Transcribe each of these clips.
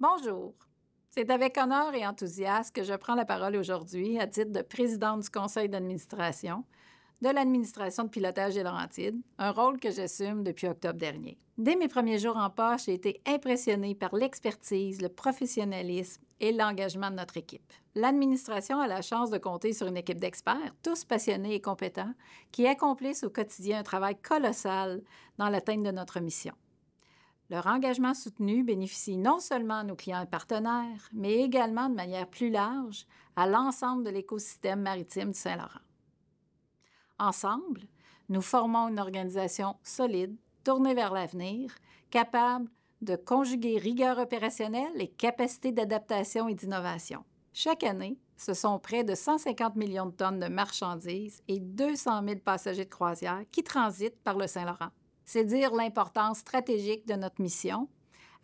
Bonjour. C'est avec honneur et enthousiasme que je prends la parole aujourd'hui à titre de présidente du conseil d'administration de l'administration de pilotage des Laurentides, un rôle que j'assume depuis octobre dernier. Dès mes premiers jours en poste, j'ai été impressionnée par l'expertise, le professionnalisme et l'engagement de notre équipe. L'administration a la chance de compter sur une équipe d'experts, tous passionnés et compétents, qui accomplissent au quotidien un travail colossal dans l'atteinte de notre mission. Leur engagement soutenu bénéficie non seulement à nos clients et partenaires, mais également de manière plus large à l'ensemble de l'écosystème maritime du Saint-Laurent. Ensemble, nous formons une organisation solide, tournée vers l'avenir, capable de conjuguer rigueur opérationnelle et capacité d'adaptation et d'innovation. Chaque année, ce sont près de 150 millions de tonnes de marchandises et 200 000 passagers de croisière qui transitent par le Saint-Laurent. C'est dire l'importance stratégique de notre mission,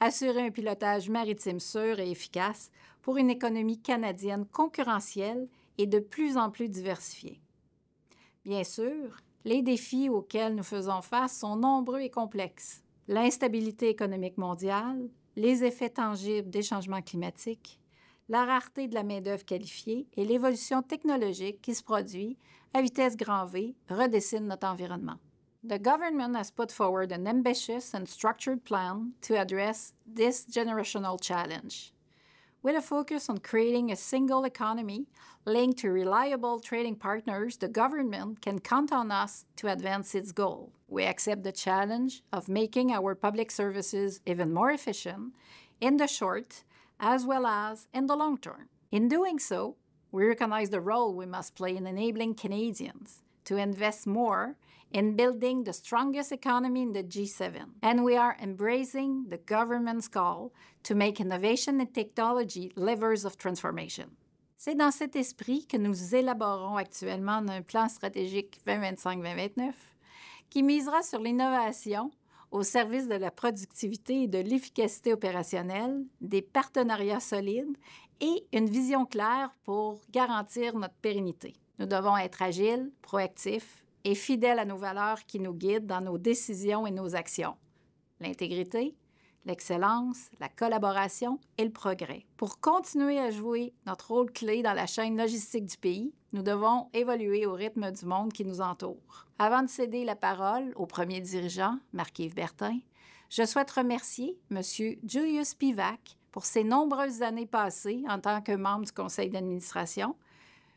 assurer un pilotage maritime sûr et efficace pour une économie canadienne concurrentielle et de plus en plus diversifiée. Bien sûr, les défis auxquels nous faisons face sont nombreux et complexes. L'instabilité économique mondiale, les effets tangibles des changements climatiques, la rareté de la main-d'œuvre qualifiée et l'évolution technologique qui se produit à vitesse grand V redessinent notre environnement. The government has put forward an ambitious and structured plan to address this generational challenge. With a focus on creating a single economy linked to reliable trading partners, the government can count on us to advance its goal. We accept the challenge of making our public services even more efficient in the short as well as in the long term. In doing so, we recognize the role we must play in enabling Canadians to invest more in building the strongest economy in the G7. And we are embracing the government's call to make innovation and technology levers of transformation. C'est dans cet esprit que nous élaborons actuellement un plan stratégique 2025-2029 qui misera sur l'innovation au service de la productivité et de l'efficacité opérationnelle, des partenariats solides et une vision claire pour garantir notre pérennité. Nous devons être agiles, proactifs et fidèles à nos valeurs qui nous guident dans nos décisions et nos actions. L'intégrité, l'excellence, la collaboration et le progrès. Pour continuer à jouer notre rôle clé dans la chaîne logistique du pays, nous devons évoluer au rythme du monde qui nous entoure. Avant de céder la parole au premier dirigeant, Marc-Yves Bertin, je souhaite remercier M. Julius Spivak pour ses nombreuses années passées en tant que membre du conseil d'administration,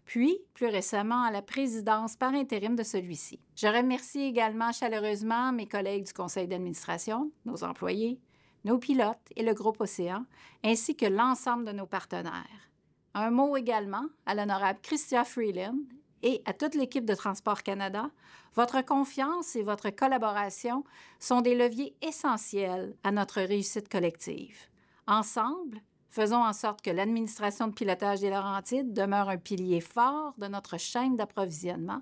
puis, plus récemment, à la présidence par intérim de celui-ci. Je remercie également chaleureusement mes collègues du conseil d'administration, nos employés, nos pilotes et le groupe Océan, ainsi que l'ensemble de nos partenaires. Un mot également à l'honorable Chrystia Freeland et à toute l'équipe de Transport Canada. Votre confiance et votre collaboration sont des leviers essentiels à notre réussite collective. Ensemble, faisons en sorte que l'administration de pilotage des Laurentides demeure un pilier fort de notre chaîne d'approvisionnement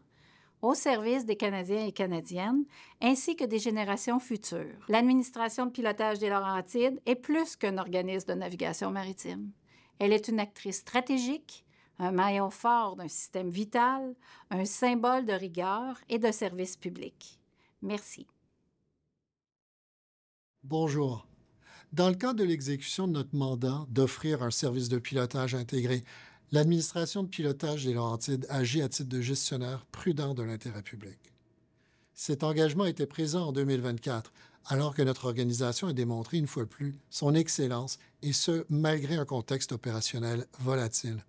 au service des Canadiens et Canadiennes, ainsi que des générations futures. L'administration de pilotage des Laurentides est plus qu'un organisme de navigation maritime. Elle est une actrice stratégique, un maillon fort d'un système vital, un symbole de rigueur et de service public. Merci. Bonjour. Dans le cadre de l'exécution de notre mandat d'offrir un service de pilotage intégré, l'administration de pilotage des Laurentides agit à titre de gestionnaire prudent de l'intérêt public. Cet engagement était présent en 2024, alors que notre organisation a démontré une fois de plus son excellence, et ce, malgré un contexte opérationnel volatile.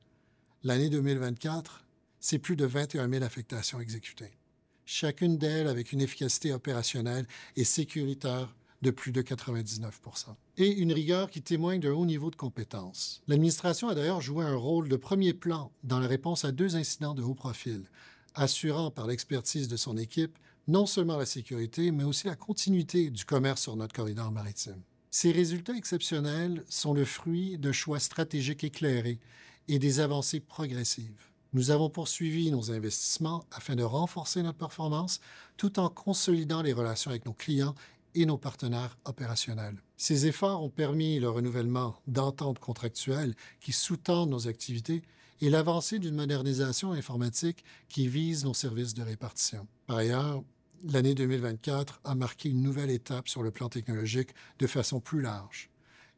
L'année 2024, c'est plus de 21 000 affectations exécutées, chacune d'elles avec une efficacité opérationnelle et sécuritaire de plus de 99 % et une rigueur qui témoigne d'un haut niveau de compétence. L'administration a d'ailleurs joué un rôle de premier plan dans la réponse à 2 incidents de haut profil, assurant par l'expertise de son équipe non seulement la sécurité, mais aussi la continuité du commerce sur notre corridor maritime. Ces résultats exceptionnels sont le fruit d'un choix stratégique éclairé et des avancées progressives. Nous avons poursuivi nos investissements afin de renforcer notre performance tout en consolidant les relations avec nos clients et nos partenaires opérationnels. Ces efforts ont permis le renouvellement d'ententes contractuelles qui sous-tendent nos activités et l'avancée d'une modernisation informatique qui vise nos services de répartition. Par ailleurs, l'année 2024 a marqué une nouvelle étape sur le plan technologique de façon plus large.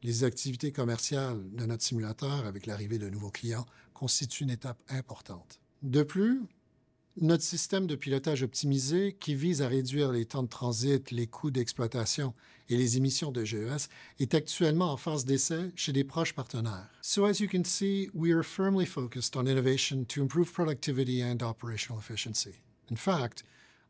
Les activités commerciales de notre simulateur, avec l'arrivée de nouveaux clients, constituent une étape importante. De plus, notre système de pilotage optimisé, qui vise à réduire les temps de transit, les coûts d'exploitation et les émissions de GES, est actuellement en phase d'essai chez des proches partenaires. So as you can see, we are firmly focused on innovation to improve productivity and operational efficiency. In fact,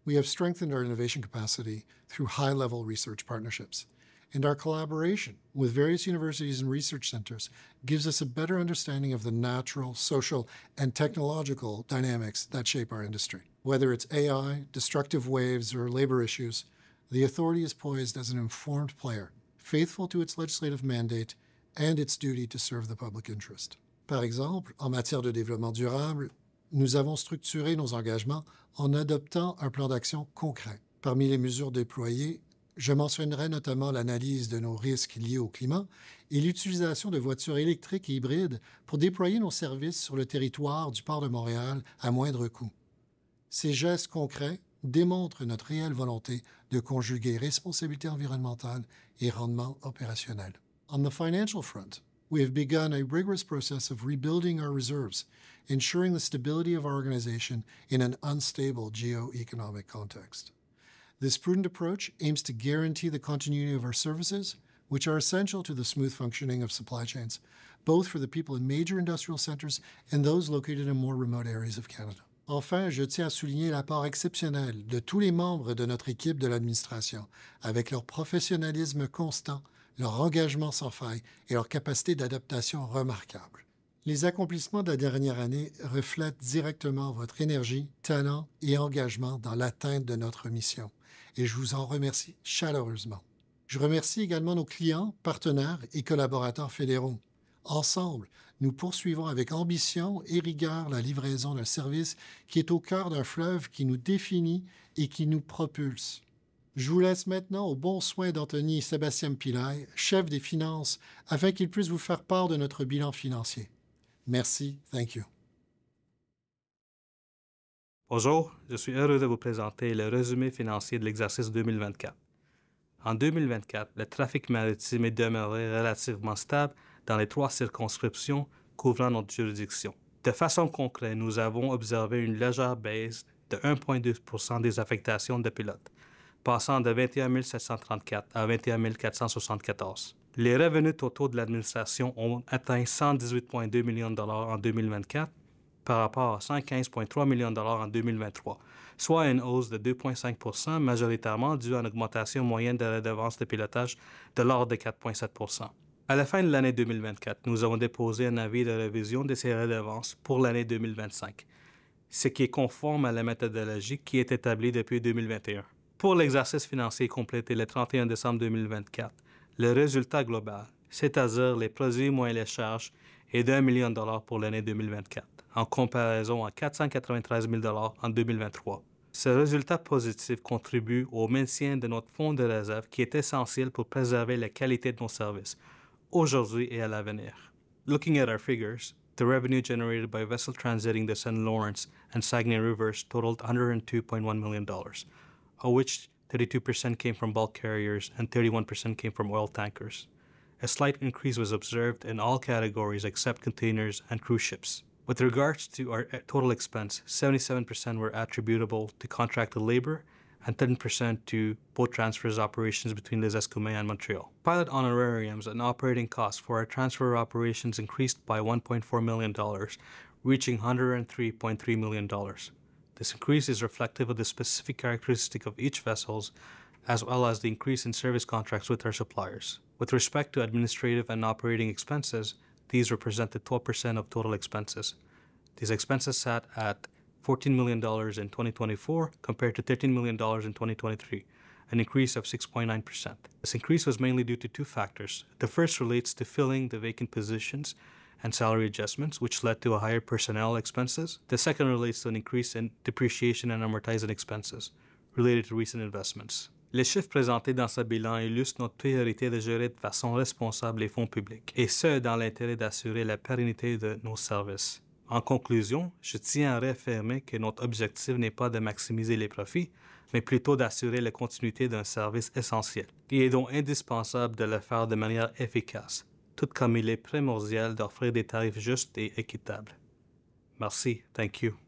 we have strengthened our innovation capacity through high-level research partnerships. And our collaboration with various universities and research centers gives us a better understanding of the natural, social, and technological dynamics that shape our industry. Whether it's AI, destructive waves, or labor issues, the authority is poised as an informed player, faithful to its legislative mandate and its duty to serve the public interest. Par exemple, en matière de développement durable, nous avons structuré nos engagements en adoptant un plan d'action concret. Parmi les mesures déployées, je mentionnerai notamment l'analyse de nos risques liés au climat et l'utilisation de voitures électriques et hybrides pour déployer nos services sur le territoire du port de Montréal à moindre coût. Ces gestes concrets démontrent notre réelle volonté de conjuguer responsabilité environnementale et rendement opérationnel. On the financial front, we have begun a rigorous process of rebuilding our reserves, ensuring the stability of our organization in an unstable geo-economic context. This prudent approach aims to guarantee the continuity of our services, which are essential to the smooth functioning of supply chains, both for the people in major industrial centers and those located in more remote areas of Canada. Enfin, je tiens à souligner l'apport exceptionnel de tous les membres de notre équipe de l'administration, avec leur professionnalisme constant, leur engagement sans faille et leur capacité d'adaptation remarquable. Les accomplissements de la dernière année reflètent directement votre énergie, talent et engagement dans l'atteinte de notre mission. Et je vous en remercie chaleureusement. Je remercie également nos clients, partenaires et collaborateurs fédéraux. Ensemble, nous poursuivons avec ambition et rigueur la livraison d'un service qui est au cœur d'un fleuve qui nous définit et qui nous propulse. Je vous laisse maintenant aux bons soins d'Anthony Sébastien Pillay, chef des finances, afin qu'il puisse vous faire part de notre bilan financier. Merci, thank you. Bonjour, je suis heureux de vous présenter le résumé financier de l'exercice 2024. En 2024, le trafic maritime est demeuré relativement stable dans les 3 circonscriptions couvrant notre juridiction. De façon concrète, nous avons observé une légère baisse de 1,2 % des affectations de pilotes, passant de 21 734 à 21 474. Les revenus totaux de l'administration ont atteint 118,2 millions de dollars en 2024 par rapport à 115,3 millions de dollars en 2023, soit une hausse de 2,5 % majoritairement due à une augmentation moyenne de redevances de pilotage de l'ordre de 4,7 %. À la fin de l'année 2024, nous avons déposé un avis de révision de ces redevances pour l'année 2025, ce qui est conforme à la méthodologie qui est établie depuis 2021. Pour l'exercice financier complété le 31 décembre 2024, le résultat global, c'est-à-dire les produits moins les charges, est d'1 million de dollars pour l'année 2024, en comparaison à 493 000 $ en 2023. Ce résultat positif contribue au maintien de notre fonds de réserve qui est essentiel pour préserver la qualité de nos services, aujourd'hui et à l'avenir. Looking at our figures, the revenue generated by vessel transiting the St. Lawrence and Saguenay Rivers totaled $102.1 million, of which 32% came from bulk carriers and 31% came from oil tankers. A slight increase was observed in all categories except containers and cruise ships. With regards to our total expense, 77% were attributable to contracted labor and 10% to boat transfers operations between Les Escoumins and Montreal. Pilot honorariums and operating costs for our transfer operations increased by $1.4 million, reaching $103.3 million. This increase is reflective of the specific characteristic of each vessel, as well as the increase in service contracts with our suppliers. With respect to administrative and operating expenses, these represented 12% of total expenses. These expenses sat at $14 million in 2024 compared to $13 million in 2023, an increase of 6.9%. This increase was mainly due to 2 factors. The first relates to filling the vacant positions and salary adjustments, which led to a higher personnel expenses. The second relates to an increase in depreciation and amortizing expenses related to recent investments. Les chiffres présentés dans ce bilan illustrent notre priorité de gérer de façon responsable les fonds publics, et ce, dans l'intérêt d'assurer la pérennité de nos services. En conclusion, je tiens à réaffirmer que notre objectif n'est pas de maximiser les profits, mais plutôt d'assurer la continuité d'un service essentiel. Il est donc indispensable de le faire de manière efficace, tout comme il est primordial d'offrir des tarifs justes et équitables. Merci. Thank you.